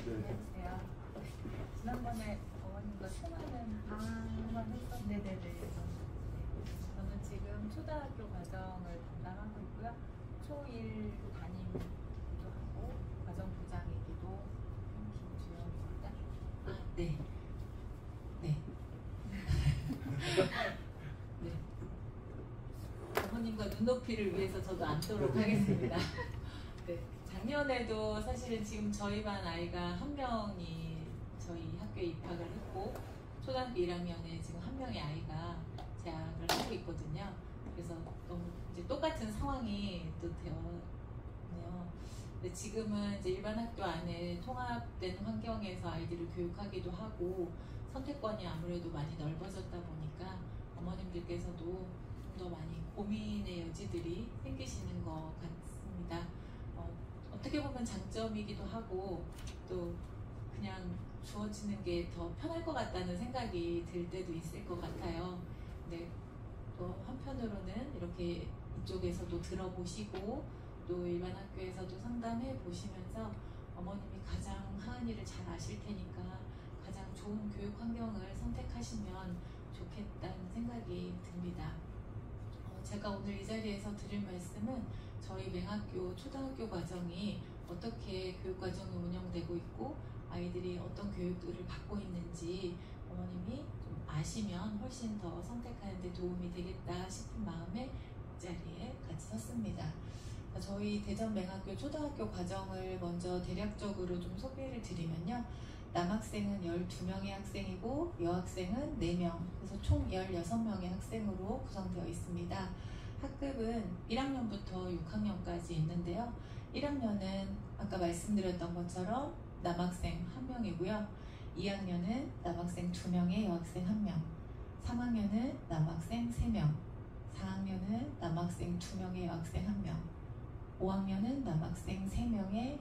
안녕하세요. 지난번에 어머님과 통화는 했었는데, 네네네. 저는 지금 초등학교 과정을 담당하고 있고요. 초1 담임도 하고 과정 부장이기 네. 네. 네. 어머님과 눈높이를 위해서 저도 앉도록 하겠습니다. 네. 작년에도 사실은 지금 저희 반 아이가 한 명이 저희 학교에 입학을 했고 초등학교 1학년에 지금 한 명의 아이가 재학을 하고 있거든요. 그래서 너무 이제 똑같은 상황이 또 되었네요. 근데 지금은 이제 일반 학교 안에 통합된 환경에서 아이들을 교육하기도 하고 선택권이 아무래도 많이 넓어졌다 보니까 어머님들께서도 좀 더 많이 고민의 여지들이 생기시는 것 같습니다. 어떻게 보면 장점이기도 하고 또 그냥 주어지는 게 더 편할 것 같다는 생각이 들 때도 있을 것 같아요. 근데 또 한편으로는 이렇게 이쪽에서도 들어보시고 또 일반 학교에서도 상담해 보시면서 어머님이 가장 하은이를 잘 아실 테니까 가장 좋은 교육 환경을 선택하시면 좋겠다는 생각이 듭니다. 제가 오늘 이 자리에서 드릴 말씀은 저희 맹학교 초등학교 과정이 어떻게 교육 과정이 운영되고 있고 아이들이 어떤 교육들을 받고 있는지 어머님이 좀 아시면 훨씬 더 선택하는 데 도움이 되겠다 싶은 마음에 이 자리에 같이 섰습니다. 저희 대전 맹학교 초등학교 과정을 먼저 대략적으로 좀 소개를 드리면요. 남학생은 12명의 학생이고 여학생은 4명, 그래서 총 16명의 학생으로 구성되어 있습니다. 학급은 1학년부터 6학년까지 있는데요. 1학년은 아까 말씀드렸던 것처럼 남학생 1명이고요. 2학년은 남학생 2명에 여학생 1명, 3학년은 남학생 3명, 4학년은 남학생 2명에 여학생 1명, 5학년은 남학생 3명에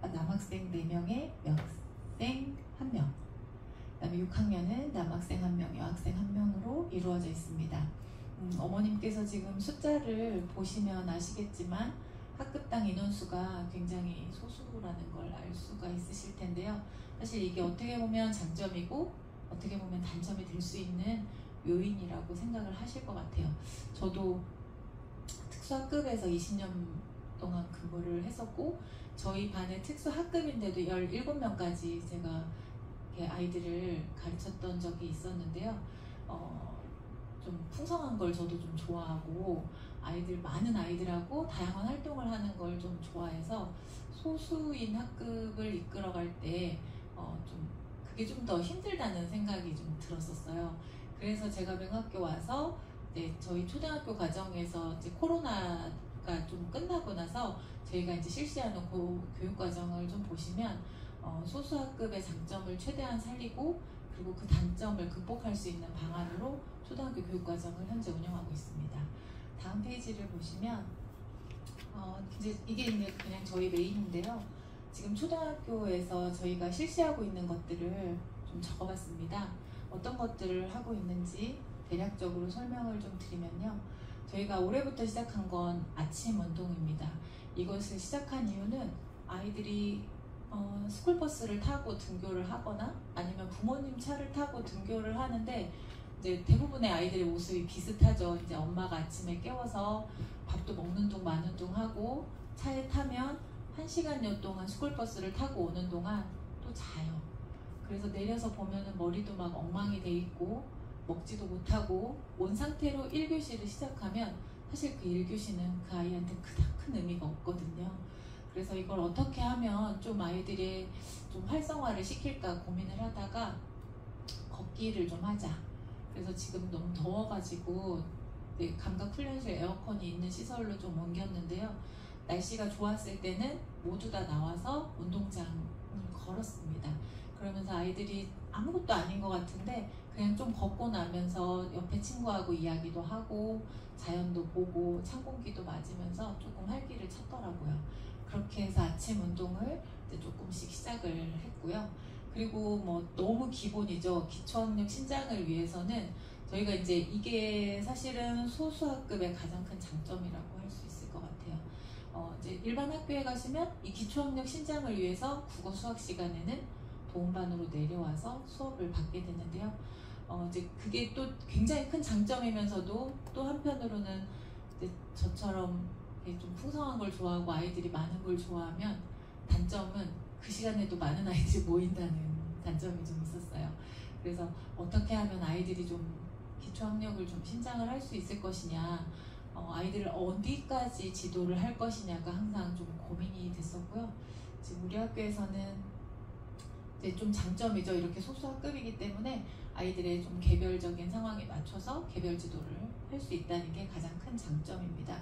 남학생 4명에 여학생 1명, 그다음에 6학년은 남학생 1명, 여학생 1명으로 이루어져 있습니다. 어머님께서 지금 숫자를 보시면 아시겠지만 학급당 인원수가 굉장히 소수라는 걸 알 수가 있으실 텐데요. 사실 이게 어떻게 보면 장점이고 어떻게 보면 단점이 될 수 있는 요인이라고 생각을 하실 것 같아요. 저도 특수학급에서 20년 동안 근무를 했었고 저희 반의 특수학급인데도 17명까지 제가 아이들을 가르쳤던 적이 있었는데요. 좀 풍성한 걸 저도 좀 좋아하고 많은 아이들하고 다양한 활동을 하는 걸 좀 좋아해서 소수인 학급을 이끌어갈 때 좀 그게 좀 더 힘들다는 생각이 좀 들었었어요. 그래서 제가 맹학교 와서 이제 저희 초등학교 과정에서 이제 코로나가 좀 끝나고 나서 저희가 이제 실시하는 교육 과정을 좀 보시면 소수학급의 장점을 최대한 살리고 그리고 그 단점을 극복할 수 있는 방안으로 초등학교 교육 과정을 현재 운영하고 있습니다. 다음 페이지를 보시면 이게 이제 그냥 저희 메인인데요. 지금 초등학교에서 저희가 실시하고 있는 것들을 좀 적어봤습니다. 어떤 것들을 하고 있는지 대략적으로 설명을 좀 드리면요. 저희가 올해부터 시작한 건 아침 운동입니다. 이것을 시작한 이유는 아이들이 스쿨버스를 타고 등교를 하거나 아니면 부모님 차를 타고 등교를 하는데 이제 대부분의 아이들의 모습이 비슷하죠. 이제 엄마가 아침에 깨워서 밥도 먹는 둥 마는 둥 하고 차에 타면 1시간여 동안 스쿨버스를 타고 오는 동안 또 자요. 그래서 내려서 보면은 머리도 막 엉망이 돼 있고 먹지도 못하고 온 상태로 1교시를 시작하면 사실 그 1교시는 그 아이한테 그닥 큰 의미가 없거든요. 그래서 이걸 어떻게 하면 좀 아이들의 좀 활성화를 시킬까 고민을 하다가 걷기를 좀 하자. 그래서 지금 너무 더워가지고 감각훈련실 에어컨이 있는 시설로 좀 옮겼는데요. 날씨가 좋았을 때는 모두 다 나와서 운동장을 걸었습니다. 그러면서 아이들이 아무것도 아닌 것 같은데 그냥 좀 걷고 나면서 옆에 친구하고 이야기도 하고 자연도 보고 찬 공기도 맞으면서 조금 활기를 찾더라고요. 그렇게 해서 아침 운동을 이제 조금씩 시작을 했고요. 그리고 뭐 너무 기본이죠. 기초학력 신장을 위해서는 저희가 이제 이게 사실은 소수학급의 가장 큰 장점이라고 할 수 있을 것 같아요. 이제 일반 학교에 가시면 이 기초학력 신장을 위해서 국어 수학 시간에는 도움반으로 내려와서 수업을 받게 되는데요. 이제 그게 또 굉장히 큰 장점이면서도 또 한편으로는 이제 저처럼 좀 풍성한 걸 좋아하고 아이들이 많은 걸 좋아하면 단점은 그 시간에도 많은 아이들이 모인다는 단점이 좀 있었어요. 그래서 어떻게 하면 아이들이 좀 기초학력을 좀 신장을 할 수 있을 것이냐, 아이들을 어디까지 지도를 할 것이냐가 항상 좀 고민이 됐었고요. 지금 우리 학교에서는 이제 좀 장점이죠. 이렇게 소수학급이기 때문에 아이들의 좀 개별적인 상황에 맞춰서 개별 지도를 할 수 있다는 게 가장 큰 장점입니다.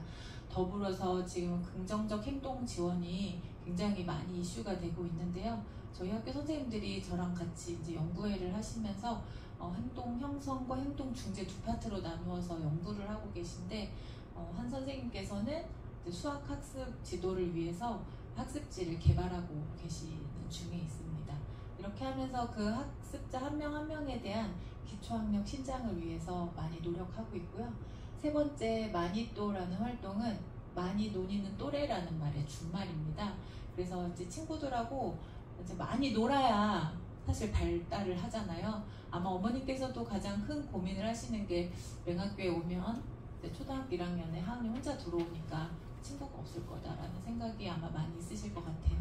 더불어서 지금 긍정적 행동 지원이 굉장히 많이 이슈가 되고 있는데요. 저희 학교 선생님들이 저랑 같이 이제 연구회를 하시면서 행동 형성과 행동 중재 두 파트로 나누어서 연구를 하고 계신데, 한 선생님께서는 이제 수학 학습 지도를 위해서 학습지를 개발하고 계시는 중에 있습니다. 이렇게 하면서 그 학습자 한 명 한 명에 대한 기초학력 신장을 위해서 많이 노력하고 있고요. 세 번째, 마니또라는 활동은 많이 논의는 또래라는 말의 준말입니다. 그래서 이제 친구들하고 이제 많이 놀아야 사실 발달을 하잖아요. 아마 어머님께서도 가장 큰 고민을 하시는 게 맹학교에 오면 초등학교 1학년에 하은이 혼자 들어오니까 친구가 없을 거다라는 생각이 아마 많이 있으실 것 같아요.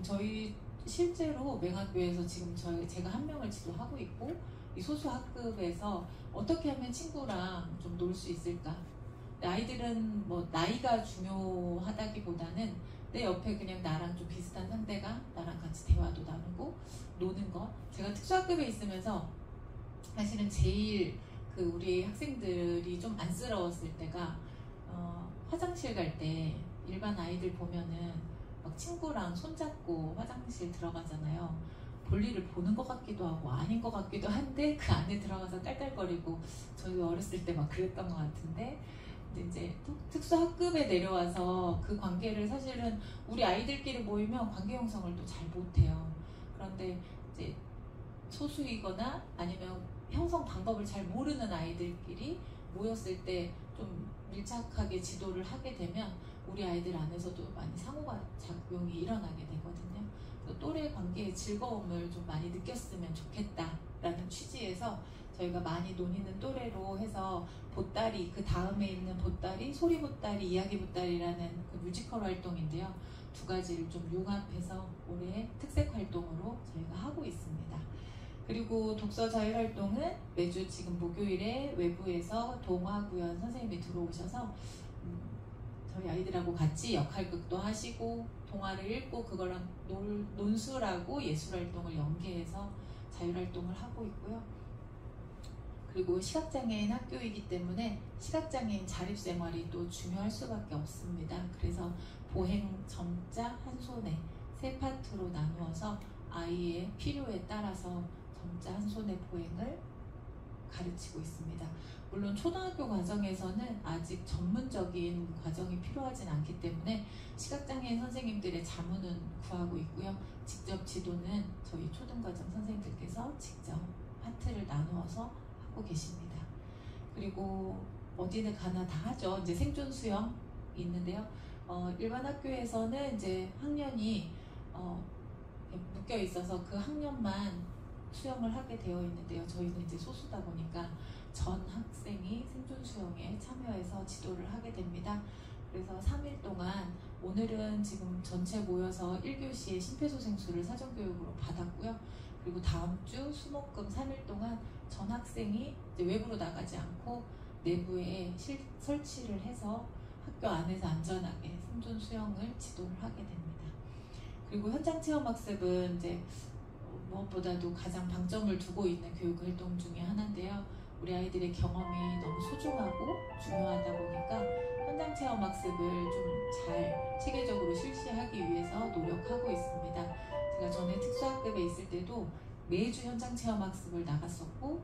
저희 실제로 맹학교에서 지금 제가 한 명을 지도하고 있고, 이 소수 학급에서 어떻게 하면 친구랑 좀 놀 수 있을까? 아이들은 뭐 나이가 중요하다기보다는 내 옆에 그냥 나랑 좀 비슷한 상대가 나랑 같이 대화도 나누고 노는 거. 제가 특수학급에 있으면서 사실은 제일 우리 학생들이 좀 안쓰러웠을 때가 화장실 갈 때 일반 아이들 보면은 막 친구랑 손잡고 화장실 들어가잖아요. 볼일을 보는 것 같기도 하고 아닌 것 같기도 한데 그 안에 들어가서 깔깔거리고, 저희 어렸을 때 막 그랬던 것 같은데, 근데 이제 특수학급에 내려와서 그 관계를 사실은 우리 아이들끼리 모이면 관계 형성을 또 잘 못해요. 그런데 이제 소수이거나 아니면 형성 방법을 잘 모르는 아이들끼리 모였을 때 좀 밀착하게 지도를 하게 되면 우리 아이들 안에서도 많이 상호가 작용이 일어나게 되거든요. 그래서 또래 관계의 즐거움을 좀 많이 느꼈으면 좋겠다라는 취지에서 저희가 많이 논의는 또래로 해서 보따리, 그 다음에 있는 보따리, 소리 보따리, 이야기 보따리라는 그 뮤지컬 활동인데요. 두 가지를 좀 융합해서 올해 특색 활동으로 저희가 하고 있습니다. 그리고 독서 자율 활동은 매주 지금 목요일에 외부에서 동화구연 선생님이 들어오셔서 저희 아이들하고 같이 역할극도 하시고 동화를 읽고 그거랑 논술하고 예술 활동을 연계해서 자율 활동을 하고 있고요. 그리고 시각장애인 학교이기 때문에 시각장애인 자립생활이 또 중요할 수밖에 없습니다. 그래서 보행, 점자, 한 손에 세 파트로 나누어서 아이의 필요에 따라서 점자 한 손의 보행을 가르치고 있습니다. 물론 초등학교 과정에서는 아직 전문적인 과정이 필요하진 않기 때문에 시각장애인 선생님들의 자문은 구하고 있고요. 직접 지도는 저희 초등과정 선생님들께서 직접 파트를 나누어서 하고 계십니다. 그리고 어디는 가나 다 하죠. 이제 생존 수영 있는데요. 일반 학교에서는 이제 학년이 묶여 있어서 그 학년만 수영을 하게 되어 있는데요. 저희는 이제 소수다 보니까 전 학생이 생존 수영에 참여해서 지도를 하게 됩니다. 그래서 3일 동안, 오늘은 지금 전체 모여서 1교시에 심폐소생술을 사전교육으로 받았고요. 그리고 다음 주 수목금 3일 동안 전 학생이 이제 외부로 나가지 않고 내부에 설치를 해서 학교 안에서 안전하게 생존 수영을 지도를 하게 됩니다. 그리고 현장 체험 학습은 이제 무엇보다도 가장 방점을 두고 있는 교육 활동 중에 하나인데요. 우리 아이들의 경험이 너무 소중하고 중요하다 보니까 현장 체험 학습을 좀 잘 체계적으로 실시하기 위해서 노력하고 있습니다. 제가 전에 특수학급에 있을 때도 매주 현장 체험 학습을 나갔었고,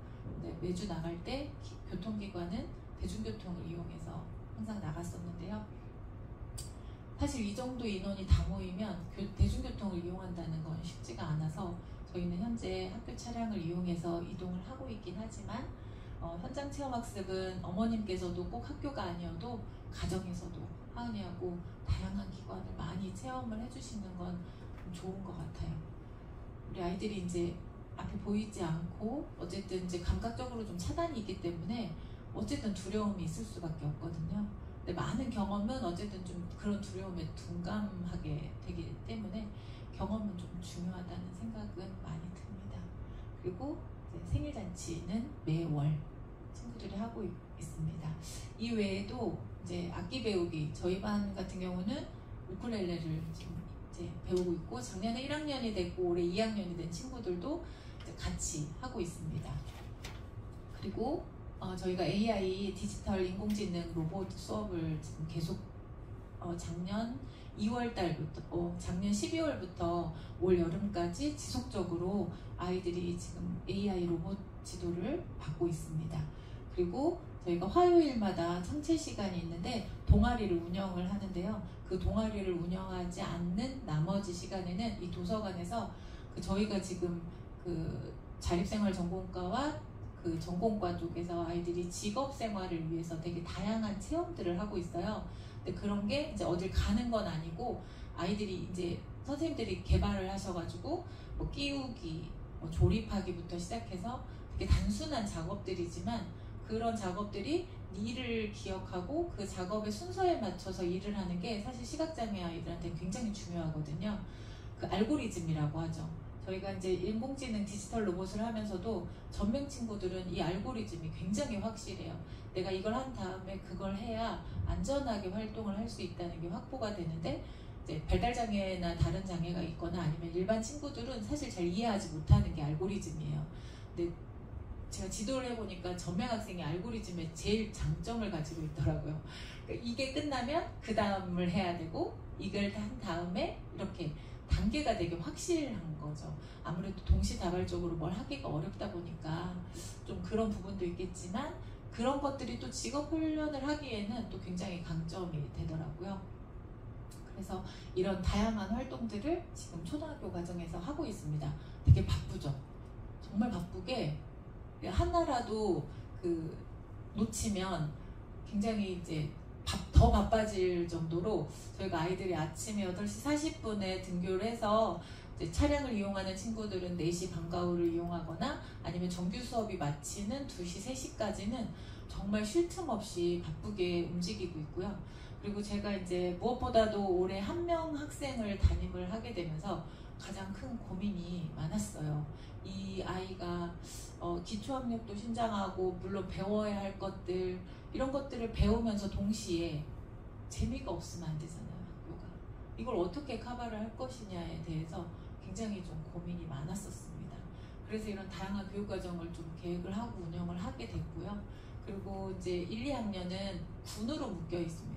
매주 나갈 때 교통기관은 대중교통을 이용해서 항상 나갔었는데요. 사실 이 정도 인원이 다 모이면 대중교통을 이용한다는 건 쉽지가 않아서 저희는 현재 학교 차량을 이용해서 이동을 하고 있긴 하지만, 현장 체험학습은 어머님께서도 꼭 학교가 아니어도 가정에서도 하은이하고 다양한 기관을 많이 체험을 해주시는 건 좋은 것 같아요. 우리 아이들이 이제 앞에 보이지 않고 어쨌든 이제 감각적으로 좀 차단이 있기 때문에 어쨌든 두려움이 있을 수밖에 없거든요. 근데 많은 경험은 어쨌든 좀 그런 두려움에 둔감하게 되기 때문에 경험은 좀 중요하다는 생각은 많이 듭니다. 그리고 이제 생일잔치는 매월 친구들이 하고 있습니다. 이 외에도 이제 악기 배우기, 저희 반 같은 경우는 우쿨렐레를 지금 이제 배우고 있고, 작년에 1학년이 됐고 올해 2학년이 된 친구들도 이제 같이 하고 있습니다. 그리고 저희가 AI 디지털 인공지능 로봇 수업을 지금 계속 작년 2월 달부터 작년 12월부터 올 여름까지 지속적으로 아이들이 지금 AI 로봇 지도를 받고 있습니다. 그리고 저희가 화요일마다 청체 시간이 있는데 동아리를 운영을 하는데요. 그 동아리를 운영하지 않는 나머지 시간에는 이 도서관에서 저희가 지금 그 자립생활 전공과와 그 전공과 쪽에서 아이들이 직업 생활을 위해서 되게 다양한 체험들을 하고 있어요. 근데 그런 게 이제 어딜 가는 건 아니고 아이들이 이제 선생님들이 개발을 하셔가지고 뭐 끼우기, 뭐 조립하기부터 시작해서 되게 단순한 작업들이지만 그런 작업들이 일을 기억하고 그 작업의 순서에 맞춰서 일을 하는 게 사실 시각장애 아이들한테 굉장히 중요하거든요. 그 알고리즘이라고 하죠. 저희가 이제 인공지능 디지털 로봇을 하면서도 전명 친구들은 이 알고리즘이 굉장히 확실해요. 내가 이걸 한 다음에 그걸 해야 안전하게 활동을 할 수 있다는 게 확보가 되는데, 이제 발달장애나 다른 장애가 있거나 아니면 일반 친구들은 사실 잘 이해하지 못하는 게 알고리즘이에요. 근데 제가 지도를 해보니까 전명 학생이 알고리즘의 제일 장점을 가지고 있더라고요. 그러니까 이게 끝나면 그 다음을 해야 되고, 이걸 한 다음에 이렇게 단계가 되게 확실한 거죠. 아무래도 동시다발적으로 뭘 하기가 어렵다 보니까 좀 그런 부분도 있겠지만, 그런 것들이 또 직업 훈련을 하기에는 또 굉장히 강점이 되더라고요. 그래서 이런 다양한 활동들을 지금 초등학교 과정에서 하고 있습니다. 되게 바쁘죠. 정말 바쁘게 하나라도 그 놓치면 굉장히 이제 더 바빠질 정도로, 저희가 아이들이 아침에 8시 40분에 등교를 해서 이제 차량을 이용하는 친구들은 4시 방과후를 이용하거나 아니면 정규 수업이 마치는 2시, 3시까지는 정말 쉴 틈 없이 바쁘게 움직이고 있고요. 그리고 제가 이제 무엇보다도 올해 1명 학생을 담임을 하게 되면서 가장 큰 고민이 많았어요. 이 아이가 기초학력도 신장하고 물론 배워야 할 것들, 이런 것들을 배우면서 동시에 재미가 없으면 안 되잖아요. 학교가 이걸 어떻게 커버를 할 것이냐에 대해서 굉장히 좀 고민이 많았었습니다. 그래서 이런 다양한 교육과정을 좀 계획을 하고 운영을 하게 됐고요. 그리고 이제 1, 2학년은 군으로 묶여 있습니다.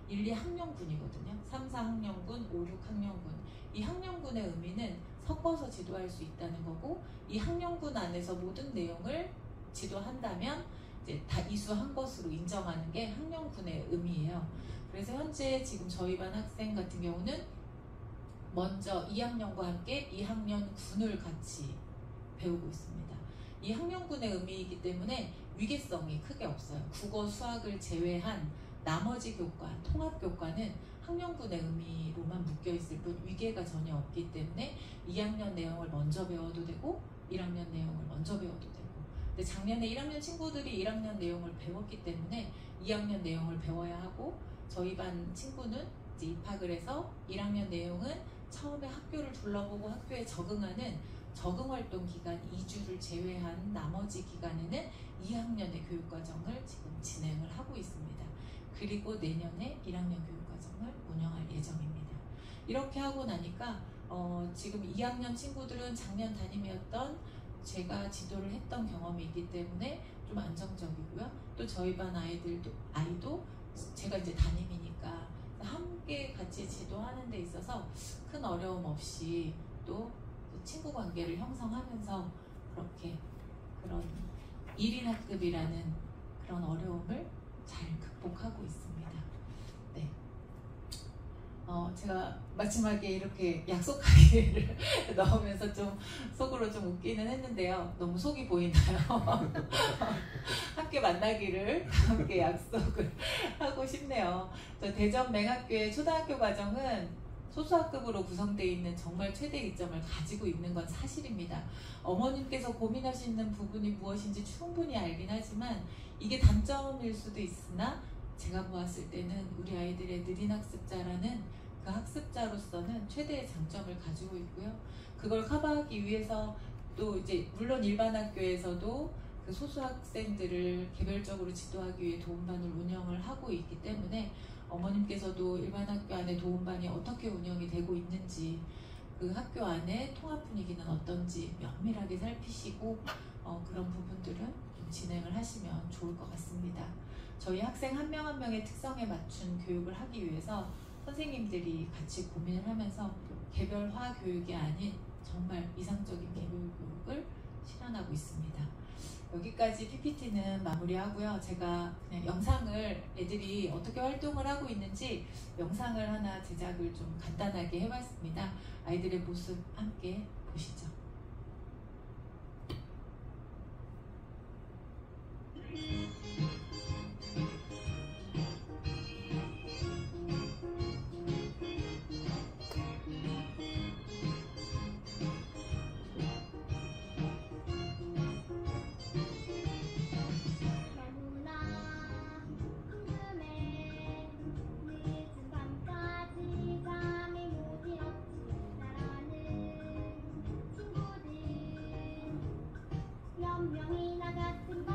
1, 2학년군이거든요. 3, 4학년군, 5, 6학년군. 이 학년군의 의미는 섞어서 지도할 수 있다는 거고, 이 학년군 안에서 모든 내용을 지도한다면 이제 다 이수한 것으로 인정하는 게 학년군의 의미예요. 그래서 현재 지금 저희 반 학생 같은 경우는 먼저 2학년과 함께 2학년 군을 같이 배우고 있습니다. 이 학년군의 의미이기 때문에 위계성이 크게 없어요. 국어, 수학을 제외한 나머지 교과, 통합교과는 학년군의 의미로만 묶여있을 뿐 위계가 전혀 없기 때문에 2학년 내용을 먼저 배워도 되고 1학년 내용을 먼저 배워도 되고, 근데 작년에 1학년 친구들이 1학년 내용을 배웠기 때문에 2학년 내용을 배워야 하고, 저희 반 친구는 이제 입학을 해서 1학년 내용은 처음에 학교를 둘러보고 학교에 적응하는 적응활동 기간 2주를 제외한 나머지 기간에는 2학년의 교육과정을 지금 진행을 하고 있습니다. 그리고 내년에 1학년 교육과정을 운영할 예정입니다. 이렇게 하고 나니까 지금 2학년 친구들은 작년 담임이었던 제가 지도를 했던 경험이 있기 때문에 좀 안정적이고요. 또 저희 반 아이도 제가 이제 담임이니까 함께 같이 지도하는 데 있어서 큰 어려움 없이 또 친구 관계를 형성하면서 그렇게 그런 1인 학급이라는 그런 어려움을 잘 극복하고 있습니다. 네. 제가 마지막에 이렇게 약속하기를 넣으면서 좀 속으로 좀 웃기는 했는데요. 너무 속이 보이나요? 함께 만나기를 함께 약속을 하고 싶네요. 저 대전 맹학교의 초등학교 과정은 소수학급으로 구성되어 있는 정말 최대 이점을 가지고 있는 건 사실입니다. 어머님께서 고민하시는 부분이 무엇인지 충분히 알긴 하지만 이게 단점일 수도 있으나 제가 보았을 때는 우리 아이들의 느린 학습자라는 그 학습자로서는 최대의 장점을 가지고 있고요. 그걸 커버하기 위해서 또 이제 물론 일반 학교에서도 그 소수 학생들을 개별적으로 지도하기 위해 도움반을 운영을 하고 있기 때문에 어머님께서도 일반 학교 안에 도움반이 어떻게 운영이 되고 있는지 그 학교 안에 통합 분위기는 어떤지 면밀하게 살피시고 그런 부분들은 좀 진행을 하시면 좋을 것 같습니다. 저희 학생 한 명 한 명의 특성에 맞춘 교육을 하기 위해서 선생님들이 같이 고민을 하면서 개별화 교육이 아닌 정말 이상적인 개별 교육을 실현하고 있습니다. 여기까지 PPT는 마무리하고요. 제가 그냥 영상을 애들이 어떻게 활동을 하고 있는지 영상을 하나 제작을 좀 간단하게 해봤습니다. 아이들의 모습 함께 보시죠. 명이나 같은